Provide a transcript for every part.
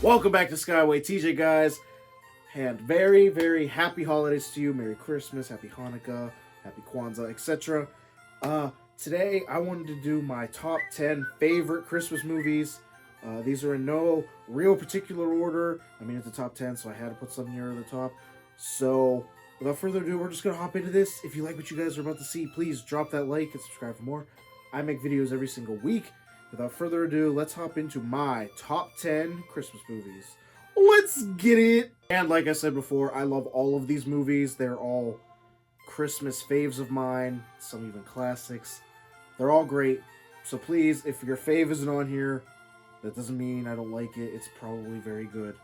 Welcome back to Skyway TJ, guys, and very, very happy holidays to you. Merry Christmas, Happy Hanukkah, Happy Kwanzaa, etc. Today I wanted to do my top 10 favorite Christmas movies. These are in no real particular order. I mean, it's the top 10, so I had to put some near the top. So, without further ado, we're just going to hop into this. If you like what you guys are about to see, please drop that like and subscribe for more. I make videos every single week. Without further ado, let's hop into my top 10 Christmas movies. Let's get it! And like I said before, I love all of these movies. They're all Christmas faves of mine, some even classics. They're all great. So please, if your fave isn't on here, that doesn't mean I don't like it. It's probably very good.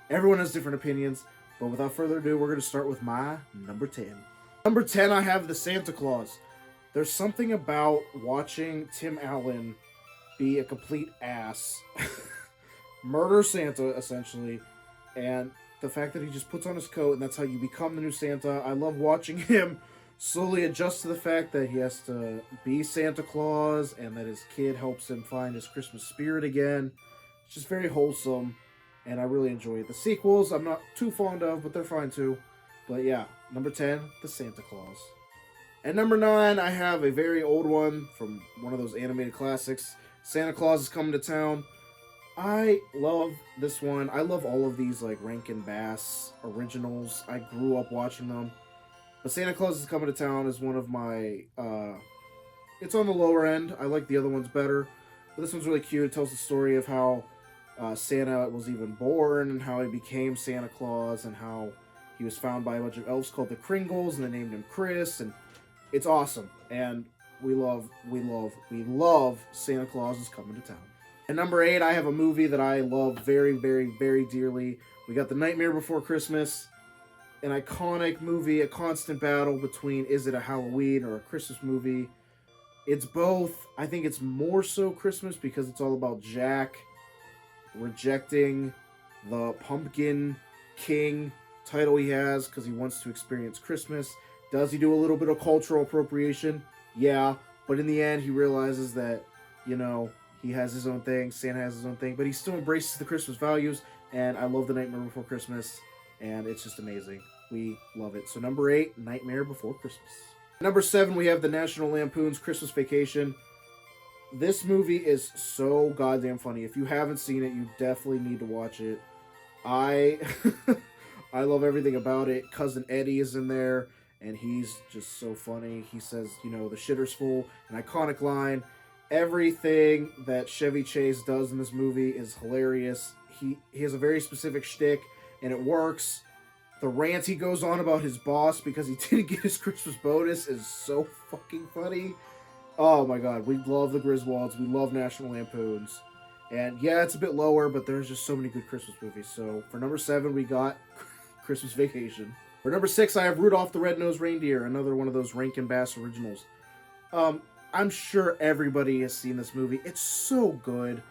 Everyone has different opinions, but without further ado, we're going to start with my number 10. Number 10, I have The Santa Claus. There's something about watching Tim Allen be a complete ass, murder Santa, essentially, and the fact that he just puts on his coat and that's how you become the new Santa. I love watching him slowly adjust to the fact that he has to be Santa Claus and that his kid helps him find his Christmas spirit again. It's just very wholesome, and I really enjoy it. The sequels I'm not too fond of, but they're fine too. But yeah, number 10, The Santa Claus. At number 9, I have a very old one from one of those animated classics, Santa Claus is Coming to Town. I love this one. I love all of these like Rankin Bass originals. I grew up watching them. But Santa Claus is Coming to Town is one of my, it's on the lower end. I like the other ones better. But this one's really cute. It tells the story of how Santa was even born and how he became Santa Claus and how he was found by a bunch of elves called the Kringles and they named him Chris. And it's awesome. And we love Santa Claus is Coming to Town. At number 8, I have a movie that I love very, very, very dearly. We got The Nightmare Before Christmas, an iconic movie, a constant battle between is it a Halloween or a Christmas movie. It's both. I think it's more so Christmas because it's all about Jack rejecting the Pumpkin King title he has because he wants to experience Christmas. Does he do a little bit of cultural appropriation? Yeah, but in the end, he realizes that, you know, he has his own thing, Santa has his own thing, but he still embraces the Christmas values, and I love The Nightmare Before Christmas, and it's just amazing. We love it. So number 8, Nightmare Before Christmas. Number 7, we have the National Lampoon's Christmas Vacation. This movie is so goddamn funny. If you haven't seen it, you definitely need to watch it. I love everything about it. Cousin Eddie is in there. And he's just so funny. He says, you know, the shitter's full, an iconic line. Everything that Chevy Chase does in this movie is hilarious. He has a very specific shtick, and it works. The rant he goes on about his boss because he didn't get his Christmas bonus is so fucking funny. Oh my god, we love the Griswolds. We love National Lampoons. And yeah, it's a bit lower, but there's just so many good Christmas movies. So for number 7, we got Christmas Vacation. For number 6, I have Rudolph the Red-Nosed Reindeer, another one of those Rankin Bass originals. I'm sure everybody has seen this movie. It's so good.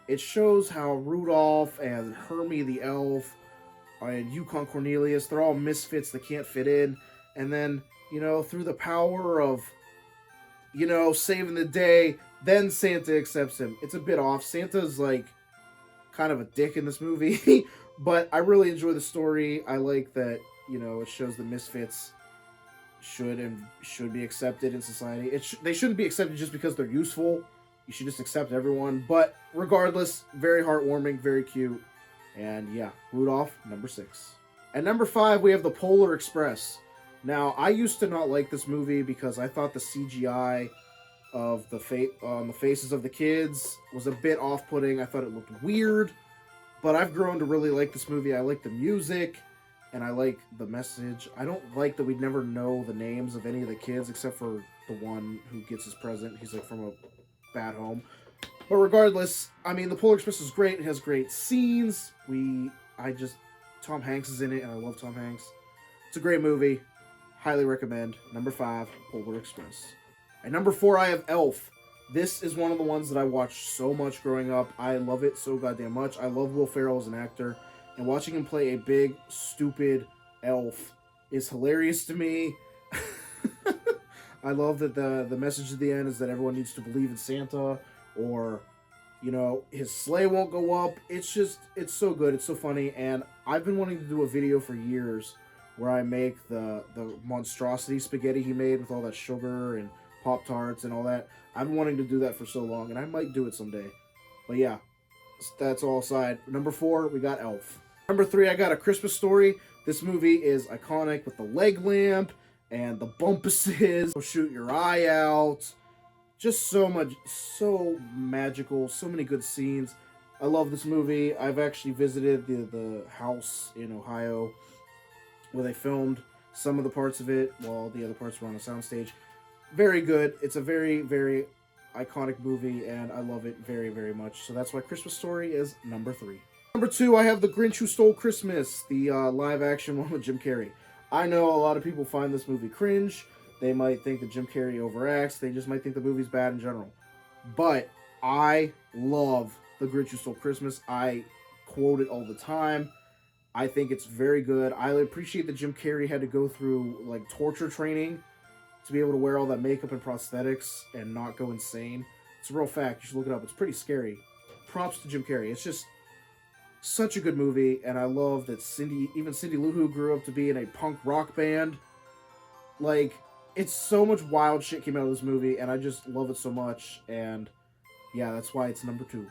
It shows how Rudolph and Hermie the Elf and Yukon Cornelius, they're all misfits that can't fit in. And then, you know, through the power of, you know, saving the day, then Santa accepts him. It's a bit off. Santa's, like, kind of a dick in this movie. But I really enjoy the story. I like that, you know, it shows the misfits should be accepted in society. They shouldn't be accepted just because they're useful. You should just accept everyone. But regardless, very heartwarming, very cute. And yeah, Rudolph, number 6. At number 5, we have The Polar Express. Now, I used to not like this movie because I thought the CGI of on the faces of the kids was a bit off-putting. I thought it looked weird. But I've grown to really like this movie. I like the music. And I like the message. I don't like that we never know the names of any of the kids except for the one who gets his present. He's like from a bad home. But regardless, I mean, The Polar Express is great. It has great scenes. Tom Hanks is in it, and I love Tom Hanks. It's a great movie. Highly recommend. Number 5, Polar Express. At number 4, I have Elf. This is one of the ones that I watched so much growing up. I love it so goddamn much. I love Will Ferrell as an actor. And watching him play a big, stupid elf is hilarious to me. I love that the message at the end is that everyone needs to believe in Santa, or You know, his sleigh won't go up. It's just, it's so good. It's so funny. And I've been wanting to do a video for years where I make the monstrosity spaghetti he made with all that sugar and Pop Tarts and all that. I've been wanting to do that for so long, and I might do it someday. But yeah, that's all aside. Number 4, we got Elf. Number 3, I got A Christmas Story. This movie is iconic with the leg lamp and the bumpuses. Shoot your eye out. Just so much, so magical, so many good scenes. I love this movie. I've actually visited the house in Ohio where they filmed some of the parts of it while the other parts were on a soundstage. Very good. It's a very, very iconic movie, and I love it very, very much. So that's why Christmas Story is number 3. Number 2, I have The Grinch Who Stole Christmas, the live-action one with Jim Carrey. I know a lot of people find this movie cringe. They might think that Jim Carrey overacts. They just might think the movie's bad in general. But I love The Grinch Who Stole Christmas. I quote it all the time. I think it's very good. I appreciate that Jim Carrey had to go through like torture training to be able to wear all that makeup and prosthetics and not go insane. It's a real fact. You should look it up. It's pretty scary. Props to Jim Carrey. It's just such a good movie, and I love that even Cindy Lou Who grew up to be in a punk rock band. Like, it's so much wild shit came out of this movie, and I just love it so much, and yeah, that's why it's number 2.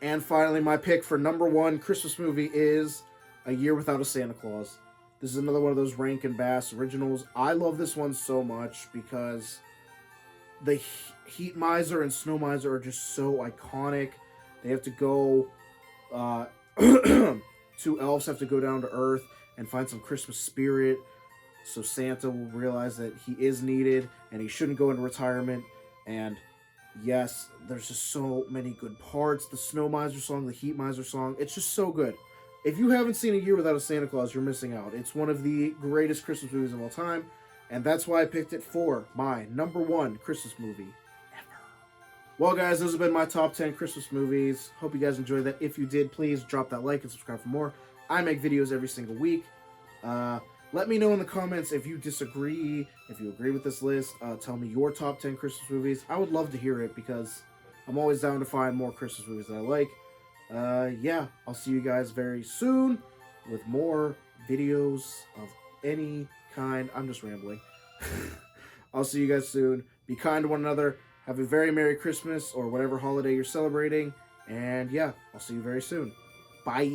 And finally, my pick for number 1 Christmas movie is A Year Without a Santa Claus. This is another one of those Rankin Bass originals. I love this one so much because the Heat Miser and Snow Miser are just so iconic. They have to go... two elves have to go down to Earth and find some Christmas spirit, so Santa will realize that he is needed and he shouldn't go into retirement. And yes, there's just so many good parts. The Snow Miser song, the Heat Miser song, it's just so good. If you haven't seen A Year Without a Santa Claus, you're missing out. It's one of the greatest Christmas movies of all time, and that's why I picked it for my number 1 Christmas movie ever. Well, guys, those have been my top 10 Christmas movies. Hope you guys enjoyed that. If you did, please drop that like and subscribe for more. I make videos every single week. Let me know in the comments if you disagree, if you agree with this list. Tell me your top 10 Christmas movies. I would love to hear it because I'm always down to find more Christmas movies that I like. Yeah, I'll see you guys very soon with more videos of any kind. I'm just rambling. I'll see you guys soon. Be kind to one another. Have a very Merry Christmas or whatever holiday you're celebrating. And yeah, I'll see you very soon. Bye.